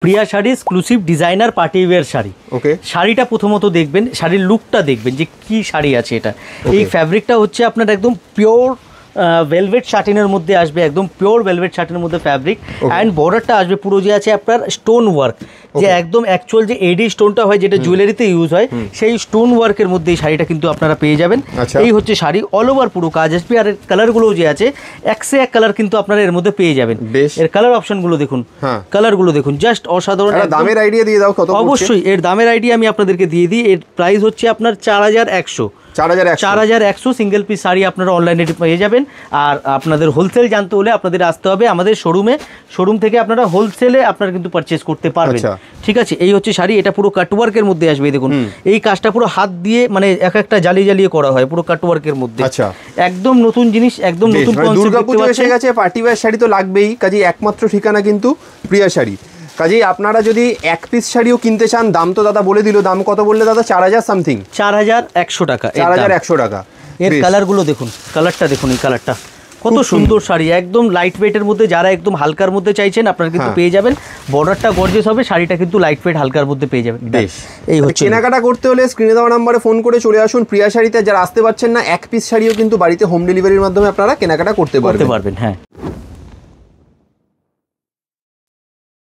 প্রিয়া sari exclusive designer party wear sari. Okay, শাড়িটা প্রথমত দেখবেন, শাড়ির লুকটা দেখবেন যে কি শাড়ি আছে এটা। এই ফ্যাব্রিকটা হচ্ছে আপনার একদম পিওর ভেলভেট শাটিনের মধ্যে আসবে, একদম পিওর ভেলভেট শাটিনের মধ্যে ফ্যাব্রিক। অ্যান্ড বর্ডারটা আসবে পুরো যে আছে আপনার স্টোন ওয়ার্ক, যে একদম অ্যাকচুয়াল যে এডি স্টোনটা হয় যেটা জুয়েলারিতে ইউজ হয়, সেই স্টোন ওয়ার্কের মধ্যে এই শাড়িটা কিন্তু আপনারা পেয়ে যাবেন। এই হচ্ছে শাড়ি, অল ওভার পুরো কাজ আসবে। আর এর কালারগুলো যে আছে একসে এক কালার কিন্তু আপনারা এর মধ্যে পেয়ে যাবেন। এর কালার অপশনগুলো দেখুন, কালারগুলো দেখুন, জাস্ট অসাধারণ। দামের আইডিয়া দিয়ে দাও কত? অবশ্যই এর দামের আইডিয়া আমি আপনাদেরকে দিয়ে দিই। এর প্রাইস হচ্ছে আপনার 4100। 4100 সিঙ্গেল পিস শাড়ি আপনারা অনলাইনে পেয়ে যাবেন। আর আপনাদের হোলসেল জানতে হলে আপনাদের আসতে হবে আমাদের শোরুমে। শোরুম থেকে আপনারা হোলসেলে আপনারা কিন্তু পারচেজ করতে পারবেন। ঠিক আছে, এই হচ্ছে শাড়ি, এটা পুরো কাটওয়ার্কের মধ্যে আসবে। দেখুন এই কাজটা পুরো হাত দিয়ে মানে এক একটা জ্বালিয়ে জ্বালিয়ে করা হয় পুরো কাটওয়ার্কের মধ্যে। একদম নতুন জিনিস, একদম নতুন কনসেপ্ট। দুর্গাপূজা এসে গেছে, পার্টি ওয়্যার শাড়ি তো লাগবেই, কাজেই একমাত্র ঠিকানা কিন্তু প্রিয়া শাড়ি। কাজেই আপনারা যদি এক পিস শাড়িও কিনতে চান, দাম তো দাদা বলে দিল, দাম কত বললে দাদা? 4000 সামথিং, 4100 টাকা। 4100 টাকা। এর কালারগুলো দেখুন, কালারটা দেখুন, এই কালারটা কত সুন্দর শাড়ি, একদম লাইট ওয়েটের মধ্যে। যারা একদম হালকার মধ্যে চাইছেন আপনারা কিন্তু পেয়ে যাবেন। বর্ডারটা গর্জিয়াস হবে, শাড়িটা কিন্তু লাইট ওয়েট হালকার মধ্যে পেয়ে যাবেন। এই হচ্ছে, কেনাকাটা করতে হলে স্ক্রিনে দেওয়া নম্বরে ফোন করে চলে আসুন প্রিয়া শাড়িতে। যারা আসতে পারছেন না, এক পিস শাড়িও কিন্তু বাড়িতে হোম ডেলিভারির মাধ্যমে আপনারা কেনাকাটা করতে পারবেন। হ্যাঁ।